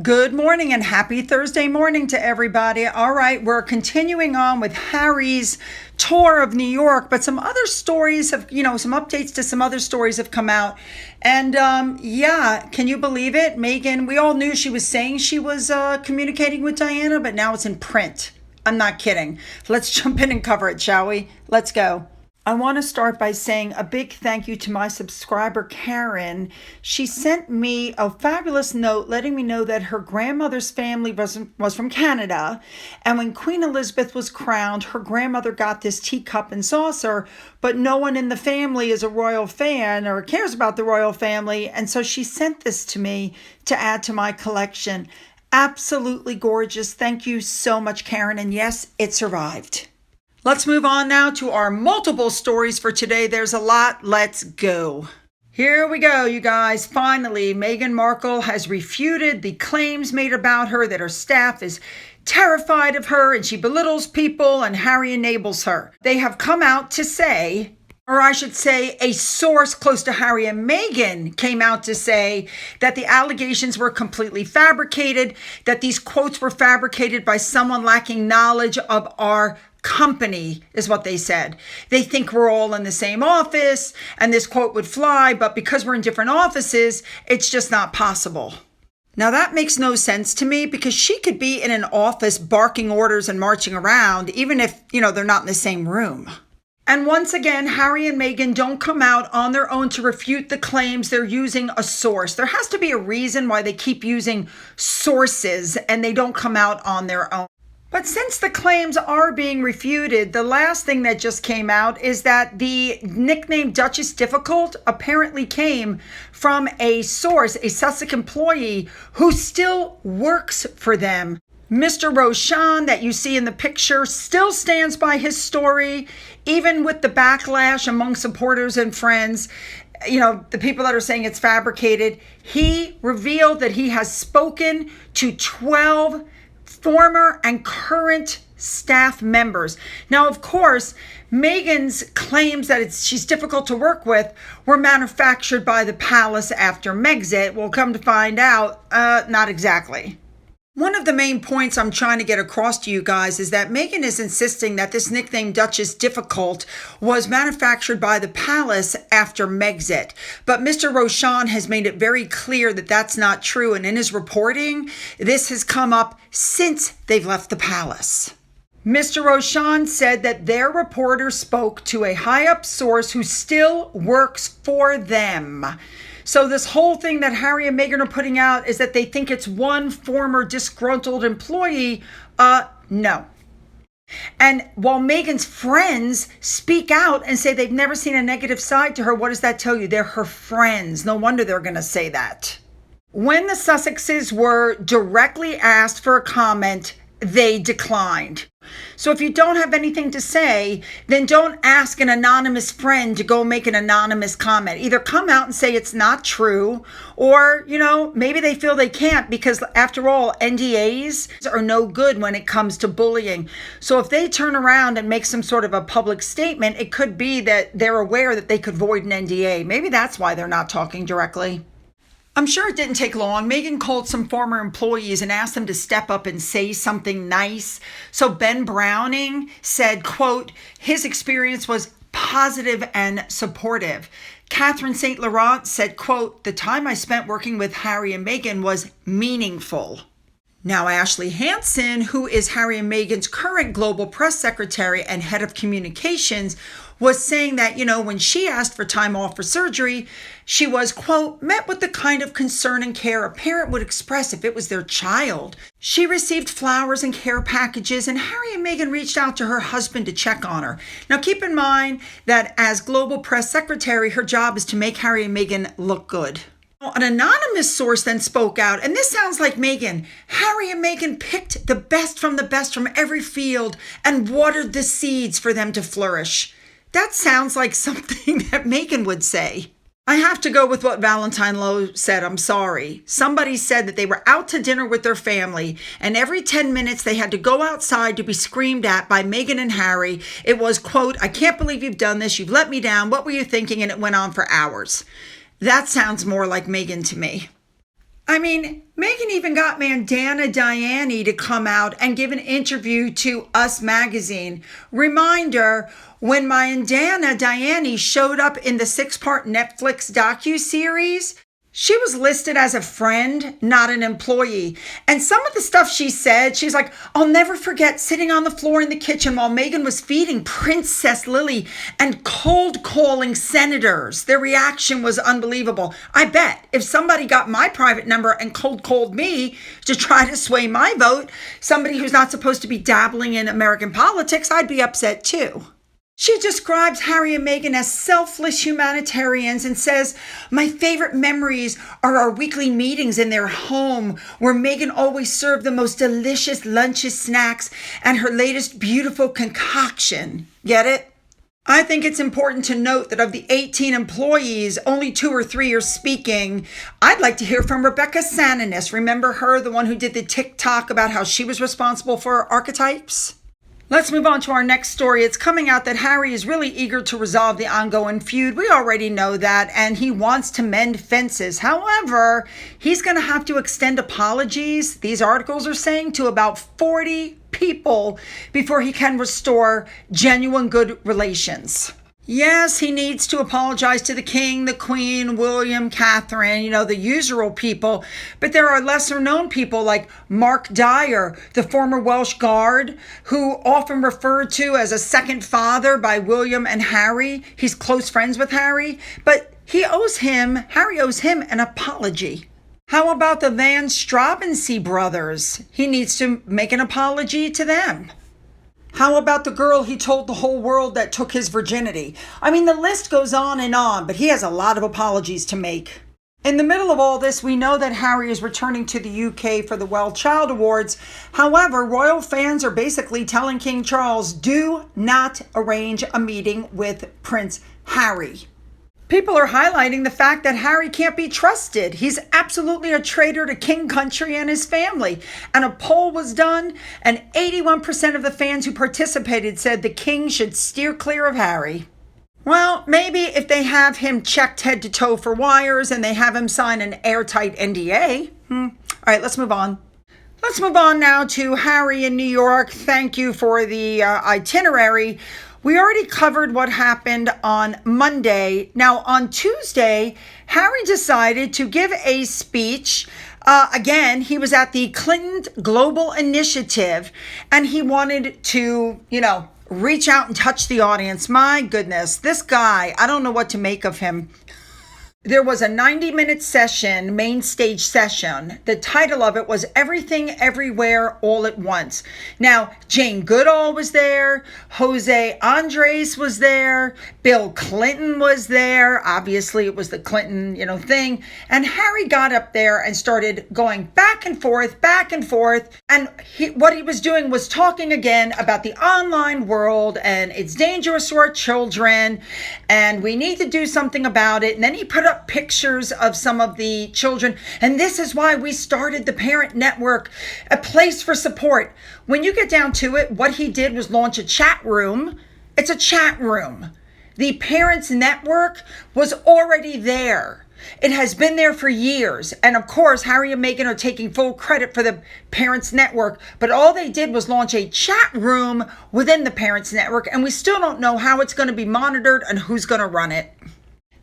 Good morning and happy Thursday morning to everybody. All right, we're continuing on with Harry's tour of New York, but some other stories have, some updates to some other stories have come out. And can you believe it? Meghan, we all knew she was saying she was communicating with Diana, but now it's in print. I'm not kidding. Let's jump in and cover it, shall we? Let's go. I want to start by saying a big thank you to my subscriber, Karen. She sent me a fabulous note letting me know that her grandmother's family was from Canada. And when Queen Elizabeth was crowned, her grandmother got this teacup and saucer, but no one in the family is a royal fan or cares about the royal family. And so she sent this to me to add to my collection. Absolutely gorgeous. Thank you so much, Karen. And yes, it survived. Let's move on now to our multiple stories for today. There's a lot. Let's go. Here we go, you guys. Finally, Meghan Markle has refuted the claims made about her that her staff is terrified of her and she belittles people and Harry enables her. They have come out to say, or I should say a source close to Harry and Meghan came out to say that the allegations were completely fabricated, that these quotes were fabricated by someone lacking knowledge of our company, is what they said. They think we're all in the same office and this quote would fly, but because we're in different offices, it's just not possible. Now that makes no sense to me because she could be in an office barking orders and marching around, even if, they're not in the same room. And once again, Harry and Meghan don't come out on their own to refute the claims. They're using a source. There has to be a reason why they keep using sources and they don't come out on their own. But since the claims are being refuted, the last thing that just came out is that the nickname Duchess Difficult apparently came from a source, a Sussex employee who still works for them. Mr. Roshan that you see in the picture still stands by his story, even with the backlash among supporters and friends. The people that are saying it's fabricated. He revealed that he has spoken to 12 former and current staff members. Now, of course, Meghan's claims that she's difficult to work with were manufactured by the palace after Megxit. We'll come to find out, not exactly. One of the main points I'm trying to get across to you guys is that Meghan is insisting that this nickname Duchess Difficult was manufactured by the palace after Megxit. But Mr. Roshan has made it very clear that that's not true. And in his reporting, this has come up since they've left the palace. Mr. Roshan said that their reporter spoke to a high-up source who still works for them. So this whole thing that Harry and Meghan are putting out is that they think it's one former disgruntled employee. No. And while Meghan's friends speak out and say they've never seen a negative side to her, what does that tell you? They're her friends. No wonder they're going to say that. When the Sussexes were directly asked for a comment, they declined. So if you don't have anything to say, then don't ask an anonymous friend to go make an anonymous comment. Either come out and say it's not true, or, maybe they feel they can't because after all, NDAs are no good when it comes to bullying. So if they turn around and make some sort of a public statement, it could be that they're aware that they could void an NDA. Maybe that's why they're not talking directly. I'm sure it didn't take long. Meghan called some former employees and asked them to step up and say something nice. So Ben Browning said, quote, his experience was positive and supportive. Catherine St. Laurent said, quote, the time I spent working with Harry and Meghan was meaningful. Now, Ashley Hansen, who is Harry and Meghan's current global press secretary and head of communications, was saying that, when she asked for time off for surgery, she was, quote, met with the kind of concern and care a parent would express if it was their child. She received flowers and care packages, and Harry and Meghan reached out to her husband to check on her. Now, keep in mind that as global press secretary, her job is to make Harry and Meghan look good. An anonymous source then spoke out, and this sounds like Meghan. Harry and Meghan picked the best from every field and watered the seeds for them to flourish. That sounds like something that Meghan would say. I have to go with what Valentine Lowe said. I'm sorry. Somebody said that they were out to dinner with their family, and every 10 minutes they had to go outside to be screamed at by Meghan and Harry. It was, quote, I can't believe you've done this. You've let me down. What were you thinking? And it went on for hours. That sounds more like Meghan to me. I mean, Meghan even got Mandana Diani to come out and give an interview to Us Magazine. Reminder, when Mandana Diani showed up in the 6-part Netflix docuseries, she was listed as a friend, not an employee. And some of the stuff she said, she's like, I'll never forget sitting on the floor in the kitchen while Meghan was feeding Princess Lily and cold calling senators. Their reaction was unbelievable. I bet if somebody got my private number and cold called me to try to sway my vote, somebody who's not supposed to be dabbling in American politics, I'd be upset too. She describes Harry and Meghan as selfless humanitarians and says, my favorite memories are our weekly meetings in their home where Meghan always served the most delicious lunches, snacks, and her latest beautiful concoction. Get it? I think it's important to note that of the 18 employees, only 2 or 3 are speaking. I'd like to hear from Rebecca Sananis. Remember her, the one who did the TikTok about how she was responsible for archetypes? Let's move on to our next story. It's coming out that Harry is really eager to resolve the ongoing feud. We already know that, and he wants to mend fences. However, he's going to have to extend apologies, these articles are saying, to about 40 people before he can restore genuine good relations. Yes, he needs to apologize to the king, the queen, William, Catherine, the usual people. But there are lesser known people like Mark Dyer, the former Welsh guard, who often referred to as a second father by William and Harry. He's close friends with Harry, but Harry owes him an apology. How about the Van Straubensee brothers? He needs to make an apology to them. How about the girl he told the whole world that took his virginity? I mean, the list goes on, but he has a lot of apologies to make. In the middle of all this, we know that Harry is returning to the UK for the Well Child Awards. However, royal fans are basically telling King Charles, do not arrange a meeting with Prince Harry. People are highlighting the fact that Harry can't be trusted. He's absolutely a traitor to King Country and his family. And a poll was done, and 81% of the fans who participated said the king should steer clear of Harry. Well, maybe if they have him checked head to toe for wires and they have him sign an airtight NDA. All right, let's move on. Let's move on now to Harry in New York. Thank you for the itinerary. We already covered what happened on Monday. Now, on Tuesday, Harry decided to give a speech. Again, he was at the Clinton Global Initiative, and he wanted to, reach out and touch the audience. My goodness, this guy, I don't know what to make of him. There was a 90-minute session, main stage session. The title of it was Everything, Everywhere, All at Once. Now, Jane Goodall was there. Jose Andres was there. Bill Clinton was there. Obviously, it was the Clinton, thing. And Harry got up there and started going back and forth. And what he was doing was talking again about the online world and it's dangerous to our children. And we need to do something about it. And then he put up pictures of some of the children, and this is why we started the Parent Network, a place for support. When you get down to it, what he did was launch a chat room. It's a chat room. The Parents Network was already there. It has been there for years. And of course, Harry and Meghan are taking full credit for the Parents Network, but all they did was launch a chat room within the Parents Network, and we still don't know how it's going to be monitored and who's going to run it.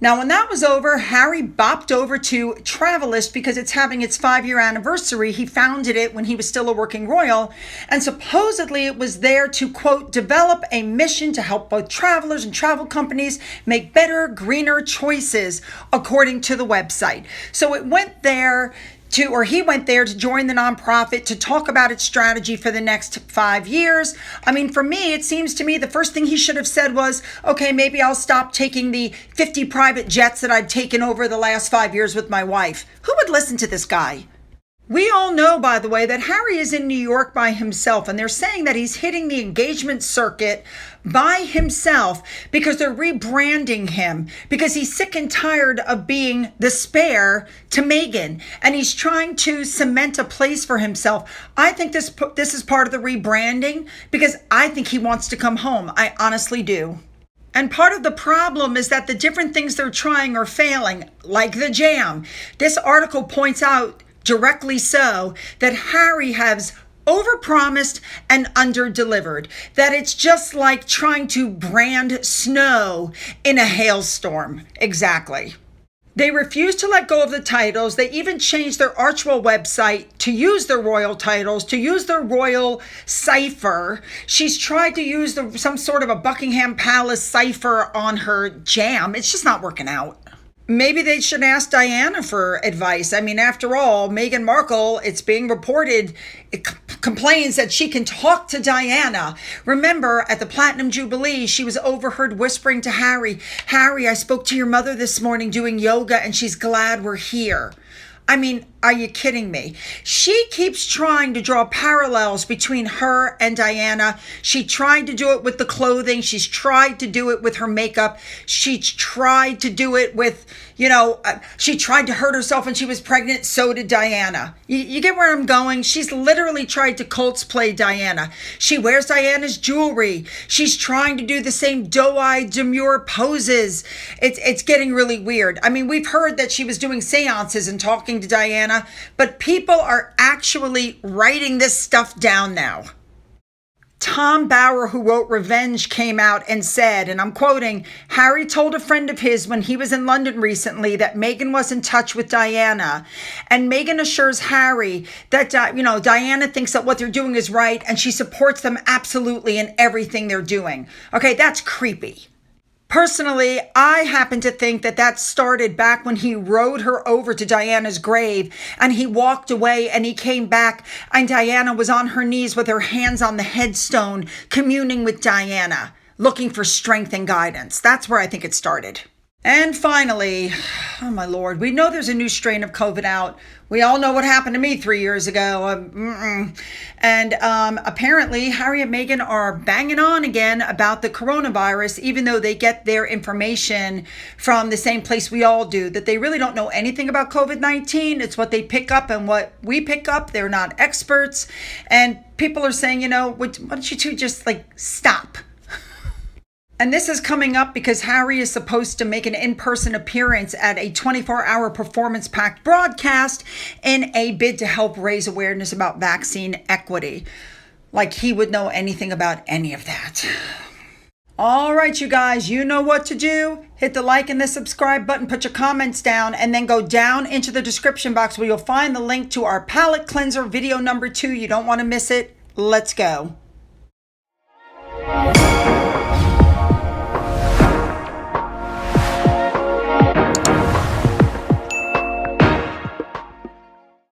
Now, when that was over, Harry bopped over to Travelist because it's having its 5-year anniversary. He founded it when he was still a working royal. And supposedly it was there to, quote, develop a mission to help both travelers and travel companies make better, greener choices, according to the website. So he went there to join the nonprofit to talk about its strategy for the next 5 years. I mean, for me, it seems to me the first thing he should have said was, okay, maybe I'll stop taking the 50 private jets that I've taken over the last 5 years with my wife. Who would listen to this guy? We all know, by the way, that Harry is in New York by himself, and they're saying that he's hitting the engagement circuit by himself because they're rebranding him, because he's sick and tired of being the spare to Meghan, and he's trying to cement a place for himself. I think this is part of the rebranding because I think he wants to come home. I honestly do. And part of the problem is that the different things they're trying are failing, like the jam. This article points out directly so, that Harry has overpromised and underdelivered, that it's just like trying to brand snow in a hailstorm. Exactly. They refuse to let go of the titles. They even changed their Archwell website to use their royal titles, to use their royal cipher. She's tried to use some sort of a Buckingham Palace cipher on her jam. It's just not working out. Maybe they should ask Diana for advice. I mean, after all, Meghan Markle, it's being reported, complains that she can talk to Diana. Remember, at the Platinum Jubilee, she was overheard whispering to Harry, "Harry, I spoke to your mother this morning doing yoga and she's glad we're here." I mean, are you kidding me? She keeps trying to draw parallels between her and Diana. She tried to do it with the clothing. She's tried to do it with her makeup. She's tried to do it with, she tried to hurt herself when she was pregnant. So did Diana. You get where I'm going? She's literally tried to cosplay Diana. She wears Diana's jewelry. She's trying to do the same doe-eyed, demure poses. It's getting really weird. I mean, we've heard that she was doing seances and talking to Diana, but people are actually writing this stuff down now. Tom Bauer, who wrote Revenge, came out and said, and I'm quoting, "Harry told a friend of his when he was in London recently that Meghan was in touch with Diana. And Meghan assures Harry that, Diana thinks that what they're doing is right and she supports them absolutely in everything they're doing." Okay, that's creepy. Personally, I happen to think that started back when he rode her over to Diana's grave and he walked away and he came back and Diana was on her knees with her hands on the headstone, communing with Diana, looking for strength and guidance. That's where I think it started. And finally, oh my Lord, we know there's a new strain of COVID out. We all know what happened to me 3 years ago. And apparently, Harry and Meghan are banging on again about the coronavirus, even though they get their information from the same place we all do, that they really don't know anything about COVID-19. It's what they pick up and what we pick up. They're not experts. And people are saying, why don't you two just stop? And this is coming up because Harry is supposed to make an in-person appearance at a 24-hour performance-packed broadcast in a bid to help raise awareness about vaccine equity. Like he would know anything about any of that. All right, you guys, you know what to do. Hit the like and the subscribe button, put your comments down, and then go down into the description box where you'll find the link to our palette cleanser video number 2. You don't want to miss it. Let's go.